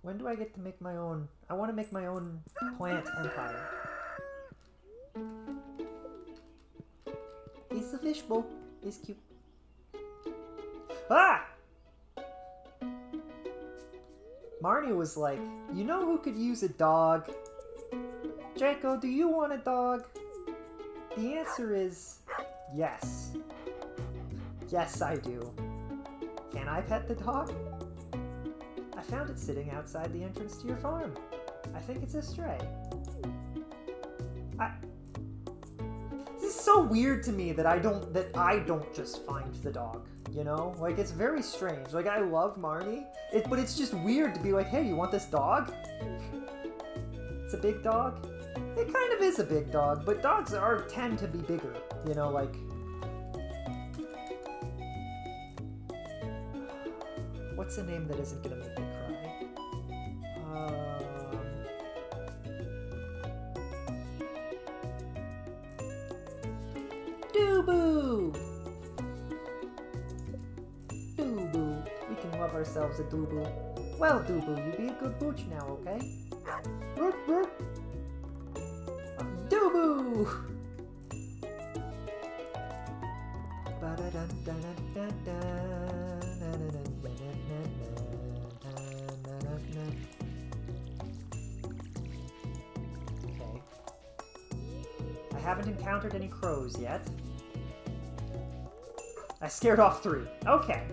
When do I get to make my own... I want to make my own plant empire. It's the fishbowl. It's cute. Ah! Marnie was like, you know who could use a dog? Draco, do you want a dog? The answer is yes. Yes, I do. Can I pet the dog? I found it sitting outside the entrance to your farm. I think it's a stray. This is so weird to me that I don't just find the dog, you know? Like, it's very strange. Like, I love Marnie, but it's just weird to be like, hey, you want this dog? It's a big dog? It kind of is a big dog, but dogs tend to be bigger, you know, like... What's a name that isn't gonna make me cry? Doo-boo! Doo-boo. We can love ourselves a doo-boo. Well, doo-boo, you be a good booch now, okay? Root, root. Doo-boo! Okay. I haven't encountered any crows yet. I scared off 3. Okay.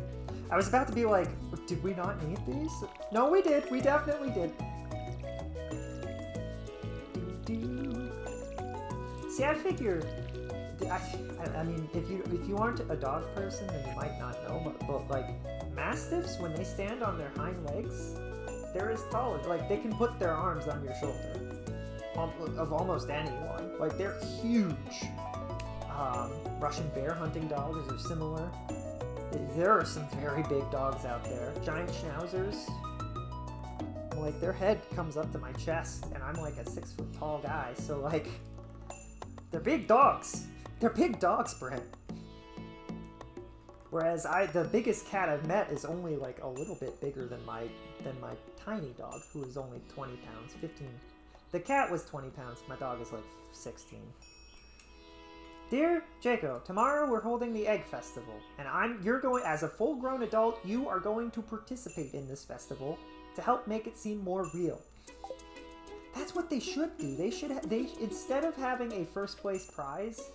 I was about to be like, did we not need these? No, we did. We definitely did. See, I figure... I mean, if you aren't a dog person, then you might not know, but like, mastiffs, when they stand on their hind legs, they're as tall as... Like, they can put their arms on your shoulder. Of almost anyone. Like, they're huge. Russian bear hunting dogs are similar. There are some very big dogs out there. Giant schnauzers. Like, their head comes up to my chest, and I'm like a 6-foot tall guy, so like, they're big dogs. They're big dogs, Brent. Whereas the biggest cat I've met is only like a little bit bigger than my tiny dog, who is only 20 pounds, 15. The cat was 20 pounds. My dog is like 16. Dear Jaco, tomorrow we're holding the Egg Festival, and you're going, as a full-grown adult, you are going to participate in this festival to help make it seem more real. That's what they should do. Instead of having a first-place prize,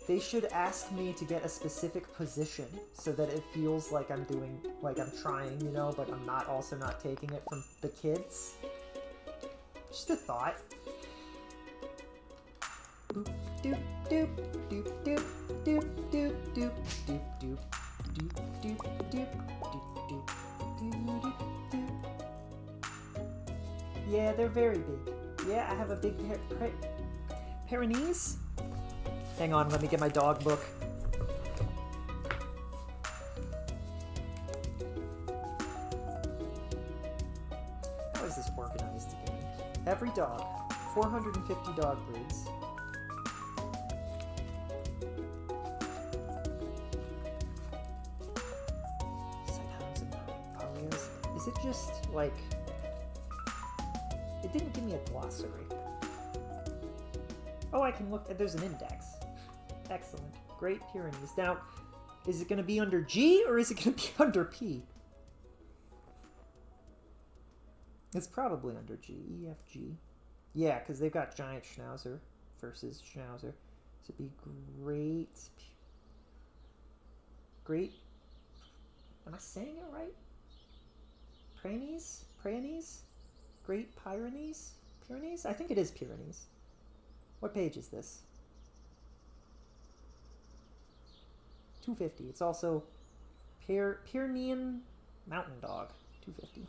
they should ask me to get a specific position so that it feels like I'm trying, you know, but I'm also not taking it from the kids. Just a thought. Boop, doop, doop, doop, doop, doop, doop, doop, doop, doop, doop, doop, doop, doop, doop, doop. Yeah, they're very big. Yeah, I have a big Pyrenees. Hang on, let me get my dog book. How is this organized again? Every dog. 450 dog breeds. Is it just, like... It didn't give me a glossary. Oh, I can look... There's an index. Excellent. Great Pyrenees. Now, is it going to be under G, or is it going to be under P? It's probably under G. E, F, G. Yeah, because they've got giant schnauzer versus schnauzer. So it'd be great... Great... Am I saying it right? Pyrenees? Pyrenees? Great Pyrenees? Pyrenees? I think it is Pyrenees. What page is this? 250. It's also Pyrenean Mountain Dog. 250.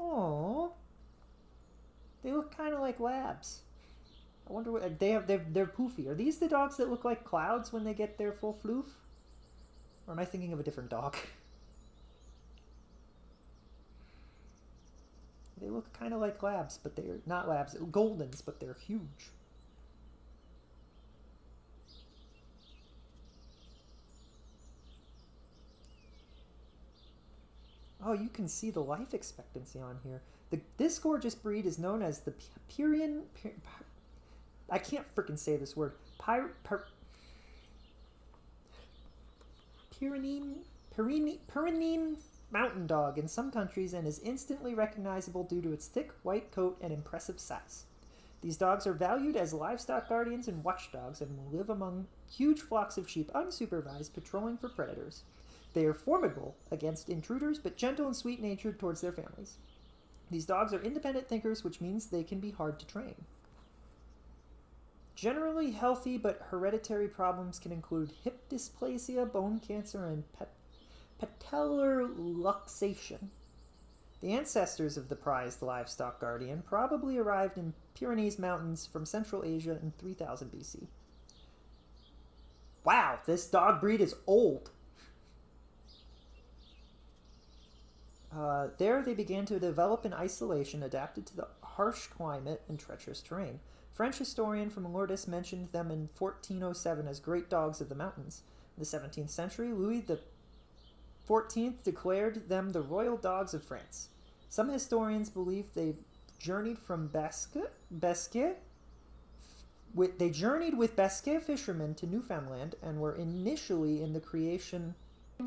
Aww. They look kind of like labs. I wonder what they're poofy. Are these the dogs that look like clouds when they get their full floof? Or am I thinking of a different dog? They look kind of like labs, but they're not labs. Goldens, but they're huge. Oh, you can see the life expectancy on here. This gorgeous breed is known as the Pyrenean... I can't freaking say this word. Pyrenean mountain dog in some countries and is instantly recognizable due to its thick white coat and impressive size. These dogs are valued as livestock guardians and watchdogs and will live among huge flocks of sheep unsupervised, patrolling for predators. They are formidable against intruders, but gentle and sweet-natured towards their families. These dogs are independent thinkers, which means they can be hard to train. Generally healthy, but hereditary problems can include hip dysplasia, bone cancer, and patellar luxation. The ancestors of the prized livestock guardian probably arrived in Pyrenees Mountains from Central Asia in 3000 BC. Wow, this dog breed is old. There they began to develop in isolation, adapted to the harsh climate and treacherous terrain. French historian from Lourdes mentioned them in 1407 as great dogs of the mountains. In the 17th century, Louis XIV declared them the royal dogs of France. Some historians believe they journeyed from Basque with Basque fishermen to Newfoundland and were initially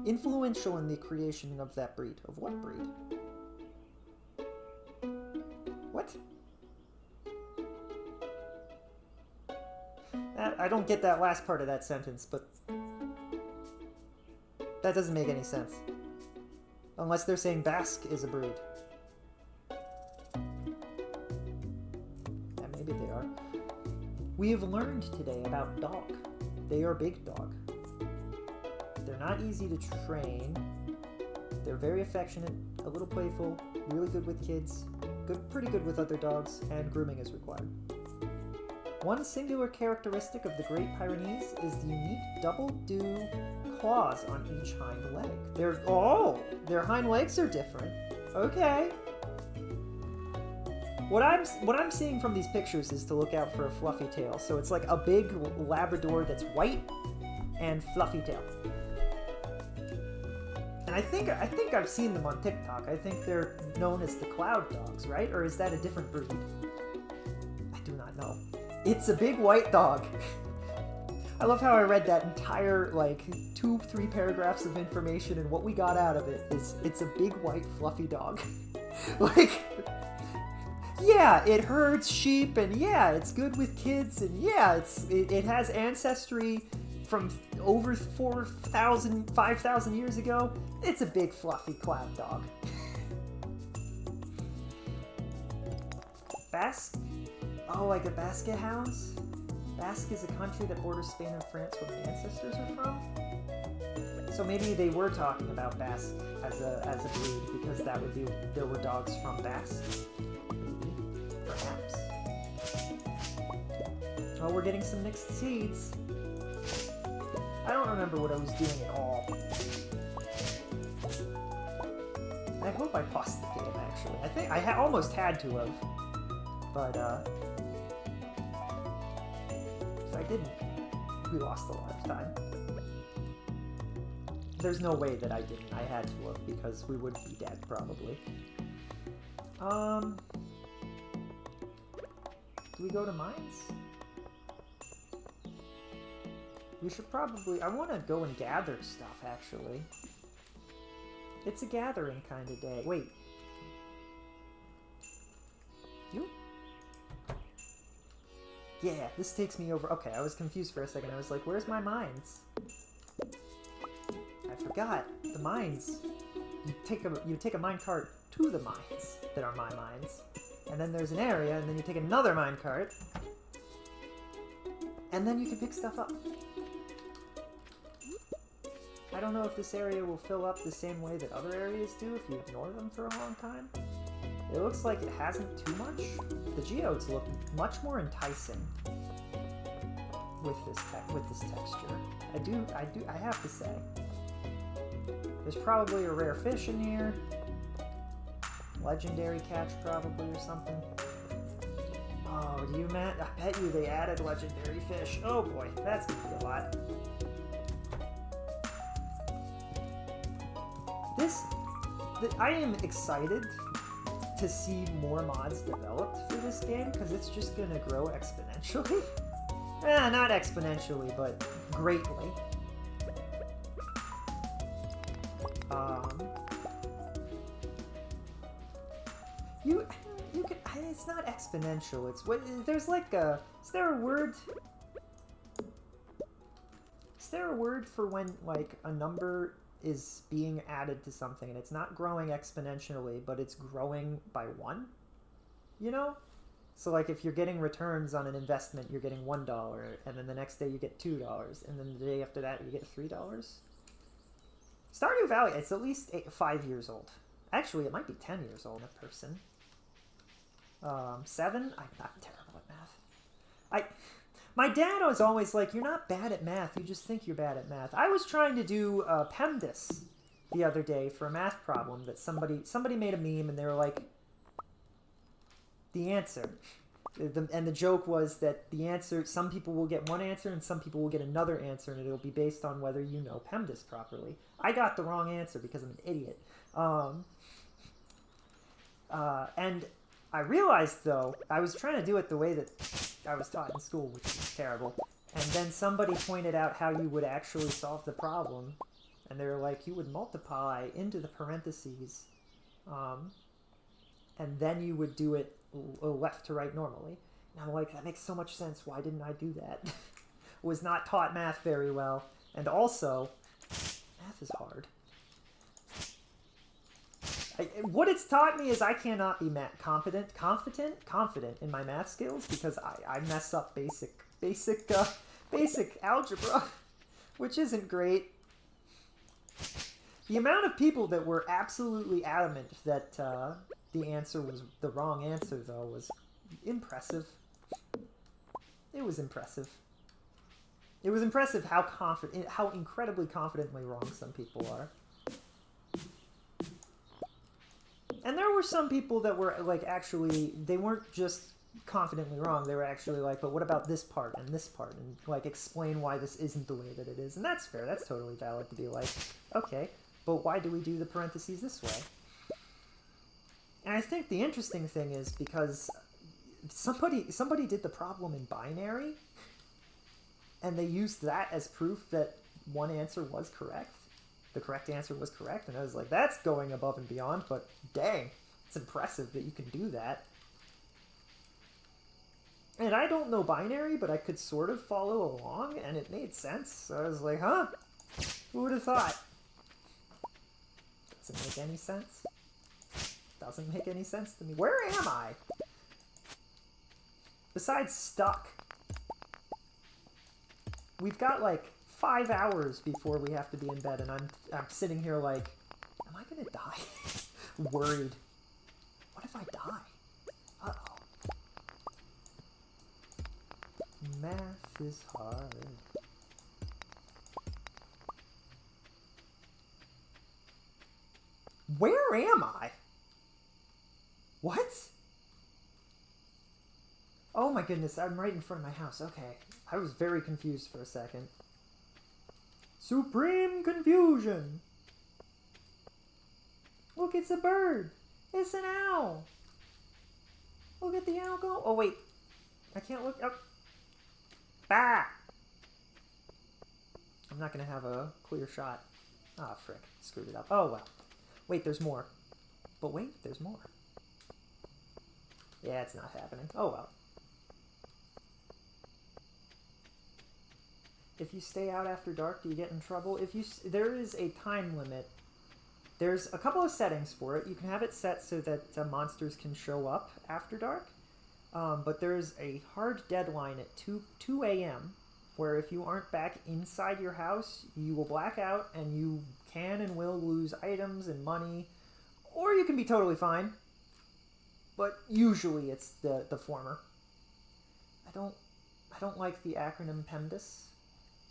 influential in the creation of that breed. Of what breed? What? I don't get that last part of that sentence, but that doesn't make any sense. Unless they're saying Basque is a breed. Yeah, maybe they are. We have learned today about dog. They are big dog. They're not easy to train. They're very affectionate, a little playful, really good with kids, pretty good with other dogs, and grooming is required. One singular characteristic of the Great Pyrenees is the unique double-dew claws on each hind leg. Their hind legs are different. Okay. What I'm seeing from these pictures is to look out for a fluffy tail. So it's like a big Labrador that's white and fluffy tail. And I think I've seen them on TikTok. I think they're known as the cloud dogs, right? Or is that a different breed? I do not know. It's a big white dog. I love how I read that entire, 2-3 paragraphs of information, and what we got out of it is it's a big white fluffy dog. Yeah, it herds sheep, and yeah, it's good with kids, and yeah, it has ancestry from over 4,000, 5,000 years ago. It's a big fluffy cloud dog. Basque? Oh, like the Basque hounds? Basque is a country that borders Spain and France where my ancestors are from? So maybe they were talking about Basque as a breed, because there were dogs from Basque. Maybe. Perhaps. Oh, we're getting some mixed seeds. I don't remember what I was doing at all. I hope I paused the game, actually. I think I almost had to have. But, if I didn't, we lost a lot of time. There's no way that I didn't. I had to have, because we would be dead, probably. Do we go to mines? We should probably... I want to go and gather stuff, actually. It's a gathering kind of day. Wait. You? Yeah, this takes me over... Okay, I was confused for a second. I was like, where's my mines? I forgot. The mines. You take a minecart to the mines that are my mines. And then there's an area, and then you take another minecart. And then you can pick stuff up. I don't know if this area will fill up the same way that other areas do if you ignore them for a long time. It looks like it hasn't too much. The geodes look much more enticing with this texture. I have to say. There's probably a rare fish in here. Legendary catch probably or something. Oh, I bet you they added legendary fish. Oh boy, that's gonna be a lot. I am excited to see more mods developed for this game because it's just gonna grow exponentially. Not exponentially, but greatly. You can. It's not exponential. It's what. There's like a. Is there a word? Is there a word for when like a number is being added to something and it's not growing exponentially, but it's growing by 1? You know? So like if you're getting returns on an investment, you're getting $1, and then the next day you get $2, and then the day after that you get $3. Stardew Valley, it's at least 5 years old. Actually, it might be 10 years old, a person. 7? I'm not terrible at math. My dad was always like, you're not bad at math, you just think you're bad at math. I was trying to do PEMDAS the other day for a math problem that somebody made a meme and they were like, the answer. And the joke was that the answer, some people will get one answer and some people will get another answer, and it'll be based on whether you know PEMDAS properly. I got the wrong answer because I'm an idiot. And I realized, though, I was trying to do it the way that I was taught in school, which is terrible. And then somebody pointed out how you would actually solve the problem. And they were like, you would multiply into the parentheses, and then you would do it left to right normally. And I'm like, that makes so much sense. Why didn't I do that? Was not taught math very well. And also, math is hard. What it's taught me is I cannot be confident in my math skills because I mess up basic algebra, which isn't great. The amount of people that were absolutely adamant that the answer was the wrong answer, though, was impressive. It was impressive. It was impressive how incredibly confidently wrong some people are. And there were some people that were, like, actually, they weren't just confidently wrong. They were actually like, but what about this part and this part? And, like, explain why this isn't the way that it is. And that's fair. That's totally valid to be like, okay, but why do we do the parentheses this way? And I think the interesting thing is because somebody did the problem in binary, and they used that as proof that one answer was correct. The correct answer was correct, and I was like, that's going above and beyond, but dang, it's impressive that you can do that. And I don't know binary, but I could sort of follow along, and it made sense. So I was like, huh? Who would have thought? Doesn't make any sense. Doesn't make any sense to me. Where am I? Besides stuck. We've got like 5 hours before we have to be in bed, and I'm sitting here like, am I gonna die? Worried. What if I die? Uh-oh. Math is hard. Where am I? What? Oh my goodness, I'm right in front of my house. Okay. I was very confused for a second. Supreme confusion! Look, it's a bird! It's an owl! Look at the owl go! Oh wait, I can't look up. Bah! I'm not gonna have a clear shot. Ah, frick. Screwed it up. Oh well. Wait, there's more. But wait, there's more. Yeah, it's not happening. Oh well. If you stay out after dark, do you get in trouble? There is a time limit. There's a couple of settings for it. You can have it set so that monsters can show up after dark. But there's a hard deadline at 2 a.m. where if you aren't back inside your house, you will black out and you can and will lose items and money. Or you can be totally fine. But usually it's the former. I don't like the acronym PEMDAS.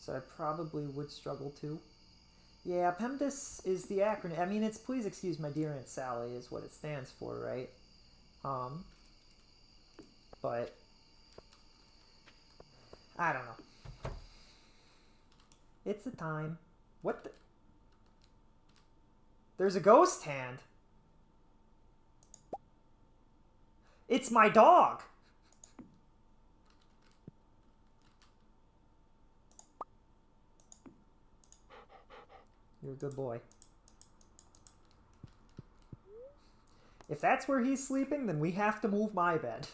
So I probably would struggle too. Yeah, PEMDAS is the acronym. I mean, it's Please Excuse My Dear Aunt Sally is what it stands for, right? But I don't know. It's a time. What the? There's a ghost hand. It's my dog! You're a good boy. If that's where he's sleeping, then we have to move my bed.